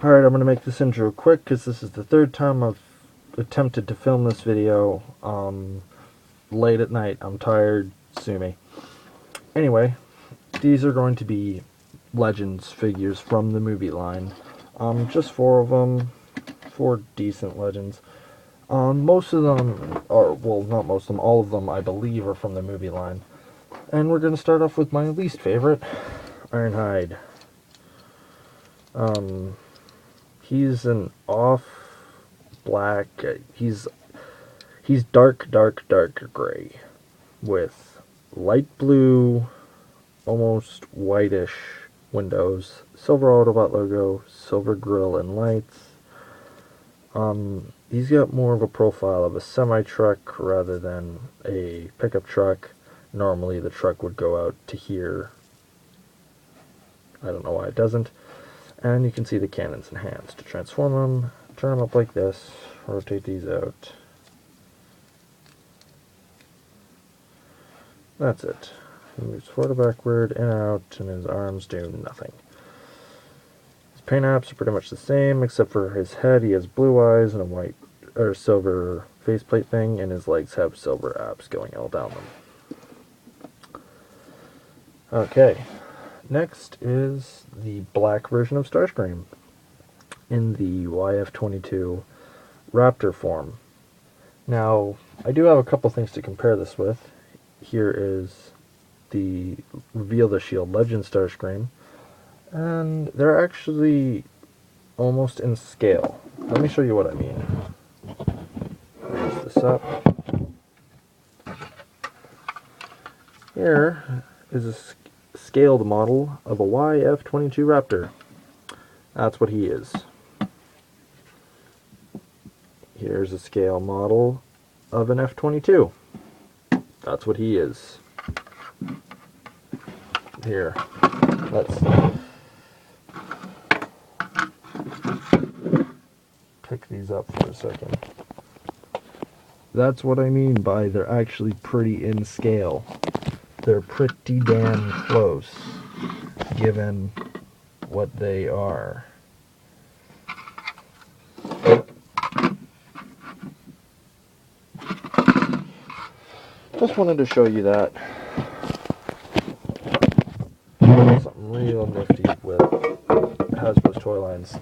Alright, I'm going to make this intro quick because this is the third time I've attempted to film this video late at night. I'm tired, sue me. Anyway, these are going to be Legends figures from the movie line. Just four of them, four decent Legends. Most of them are, well, not most of them, all of them I believe are from the movie line. And we're going to start off with my least favorite, Ironhide. He's an off black, he's dark gray with light blue, almost whitish windows, silver Autobot logo, silver grille and lights. He's got more of a profile of a semi-truck rather than a pickup truck. Normally the truck would go out to here. I don't know why it doesn't. And you can see the cannons and hands. To transform them, turn them up like this, rotate these out. That's it. He moves forward or backward, in and out, and his arms do nothing. His paint apps are pretty much the same, except for his head. He has blue eyes and a white or silver faceplate thing, and his legs have silver apps going all down them. Okay. Next is the black version of Starscream in the YF-22 Raptor form. Now, I do have a couple things to compare this with. Here is the Reveal the Shield Legend Starscream, and they're actually almost in scale. Let me show you what I mean. Raise this up. Here is a scaled model of a YF-22 Raptor. That's what he is. Here's a scale model of an F-22. That's what he is. Here, let's pick these up for a second. That's what I mean by they're actually pretty in scale. They're pretty damn close, given what they are. Just wanted to show you that. Something real nifty with Hasbro's toy lines.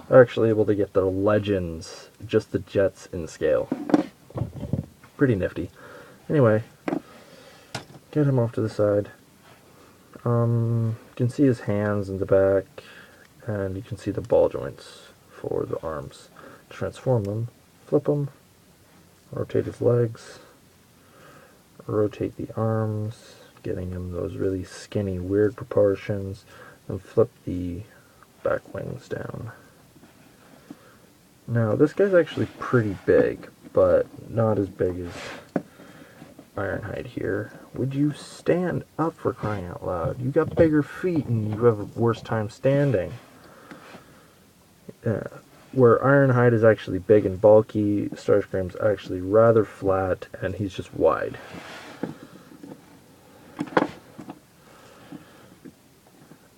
They're actually able to get their Legends, just the jets, in scale. Pretty nifty. Anyway, get him off to the side. You can see his hands in the back, and you can see the ball joints for the arms. Transform them, flip them, rotate his legs, rotate the arms, getting him those really skinny, weird proportions, and flip the back wings down. Now, this guy's actually pretty big, but not as big as Ironhide here. Would you stand up, for crying out loud? You got bigger feet and you have a worse time standing. Where Ironhide is actually big and bulky, Starscream's actually rather flat, and he's just wide.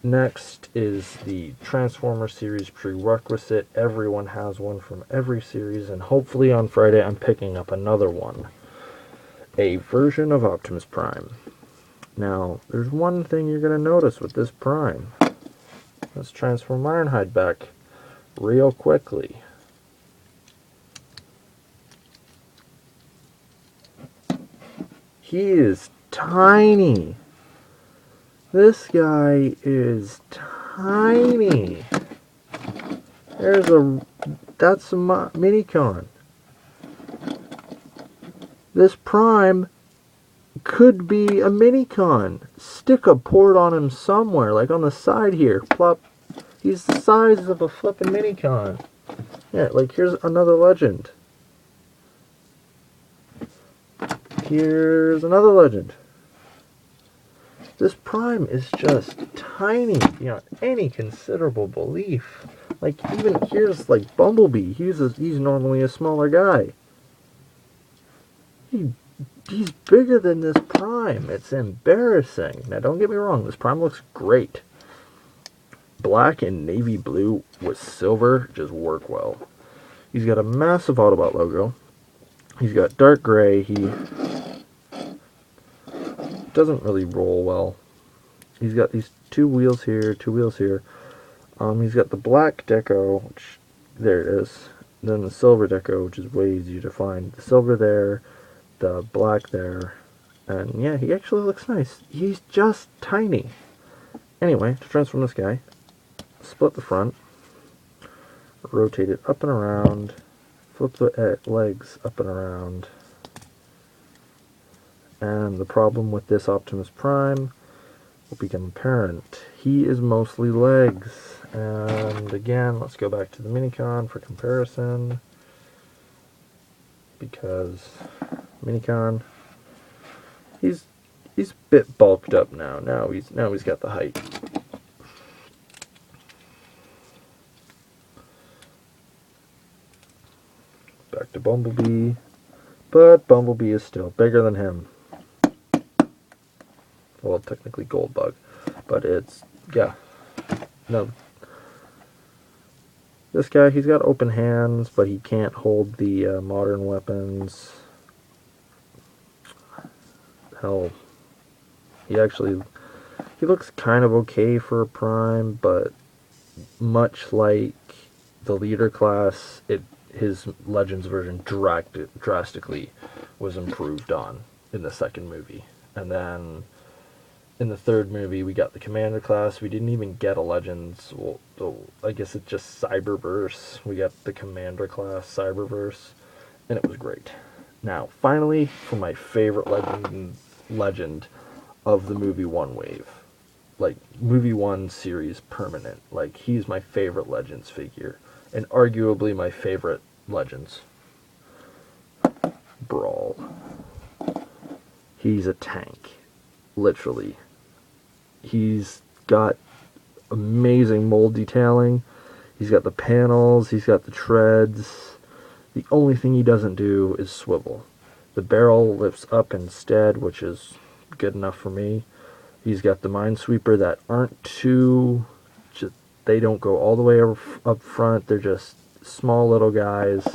Next is the Transformer series prerequisite. Everyone has one from every series, and hopefully on Friday I'm picking up another one. A version of Optimus Prime. Now, there's one thing you're going to notice with this Prime. Let's transform Ironhide back real quickly. He is tiny. This guy is tiny. That's a Minicon. This Prime could be a Minicon. Stick a port on him somewhere, like on the side here. Plop. He's the size of a flippin' Minicon. Yeah, like here's another Legend. Here's another Legend. This Prime is just tiny beyond any considerable belief. Like, even here's like Bumblebee. He's normally a smaller guy. He's bigger than this Prime. It's embarrassing. Now, don't get me wrong. This Prime looks great. black and navy blue with silver just work well. He's got a massive Autobot logo. He's got dark gray. He doesn't really roll well. He's got these two wheels here, two wheels here. He's got the black deco, which, there it is. Then the silver deco, which is way easier to find. The silver there, the black there. And yeah, he actually looks nice. He's just tiny. Anyway, to transform this guy, split the front, rotate it up and around, flip the legs up and around. And the problem with this Optimus Prime will become apparent. He is mostly legs. And again, let's go back to the Minicon for comparison. Because Minicon, he's a bit bulked up now. Now he's got the height. Back to Bumblebee. But Bumblebee is still bigger than him. Well, technically Goldbug, but it's, yeah, no. This guy, he's got open hands, but he can't hold the modern weapons. Hell, he looks kind of okay for a Prime, but much like the Leader class, his Legends version drastically was improved on in the second movie. And then in the third movie, we got the Commander class. We didn't even get a Legends. Well, I guess it's just Cyberverse. We got the Commander class Cyberverse, and it was great. Now, finally, for my favorite legend of the movie One Wave. Like, movie one series permanent. Like, he's my favorite Legends figure. And arguably my favorite Legends. Brawl. He's a tank. Literally. He's got amazing mold detailing. He's got the panels. He's got the treads. The only thing he doesn't do is swivel. The barrel lifts up instead, which is good enough for me. He's got the Minesweeper that aren't too... they don't go all the way up front. They're just small little guys.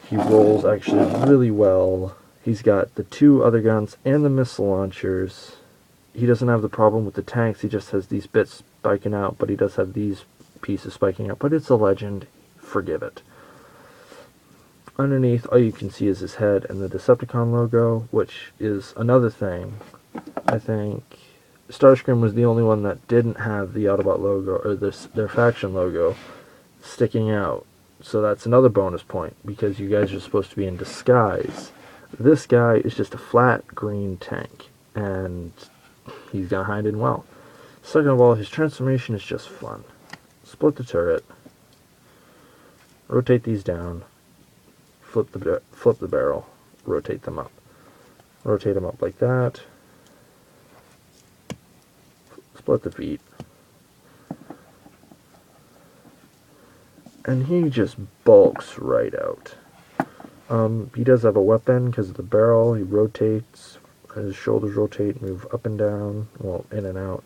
He rolls actually really well. He's got the two other guns and the missile launchers. He doesn't have the problem with the tanks. He just has these bits spiking out, but he does have these pieces spiking out. But it's a Legend. Forgive it. Underneath, all you can see is his head and the Decepticon logo, which is another thing. I think Starscream was the only one that didn't have the Autobot logo, or their faction logo, sticking out. So that's another bonus point, because you guys are supposed to be in disguise. This guy is just a flat green tank, and he's gonna hide in well. Second of all, his transformation is just fun. Split the turret, rotate these down, flip the barrel, rotate them up. Rotate them up like that. Split the feet. And he just bulks right out. He does have a weapon because of the barrel. He rotates. His shoulders rotate, move up and down, well, in and out.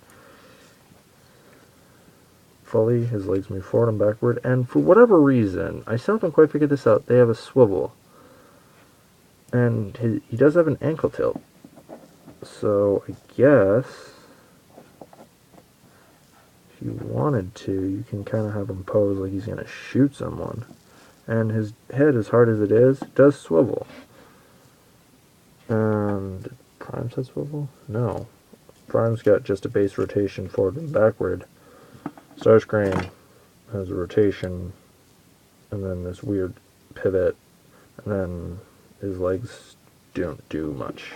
Fully, his legs move forward and backward. And for whatever reason, I still haven't quite figured this out, they have a swivel. And he does have an ankle tilt. So, I guess if you wanted to, you can kind of have him pose like he's going to shoot someone. And his head, as hard as it is, does swivel. And Prime's head swivel? No. Prime's got just a base rotation forward and backward. Starscream has a rotation, and then this weird pivot, and then his legs don't do much.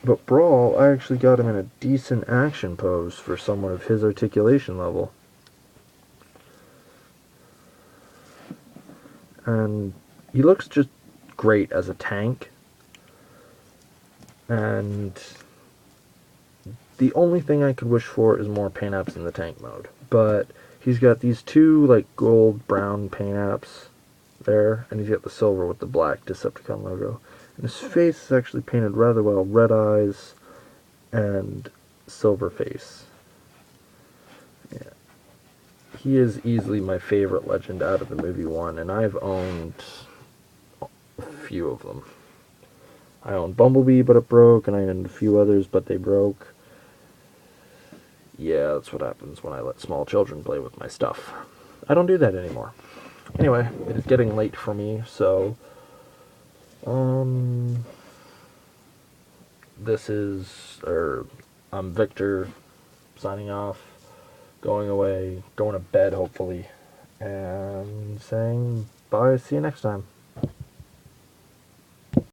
But Brawl, I actually got him in a decent action pose for someone of his articulation level. And he looks just great as a tank. And the only thing I could wish for is more paint apps in the tank mode. But he's got these two like gold brown paint apps there, and he's got the silver with the black Decepticon logo. And his face is actually painted rather well, red eyes and silver face. he is easily my favorite legend out of the movie one, and I've owned a few of them. I owned Bumblebee, but it broke, and I owned a few others, but they broke. Yeah, that's what happens when I let small children play with my stuff. I don't do that anymore. Anyway, it is getting late for me, so I'm Victor, signing off, going away, going to bed hopefully, and saying bye, see you next time.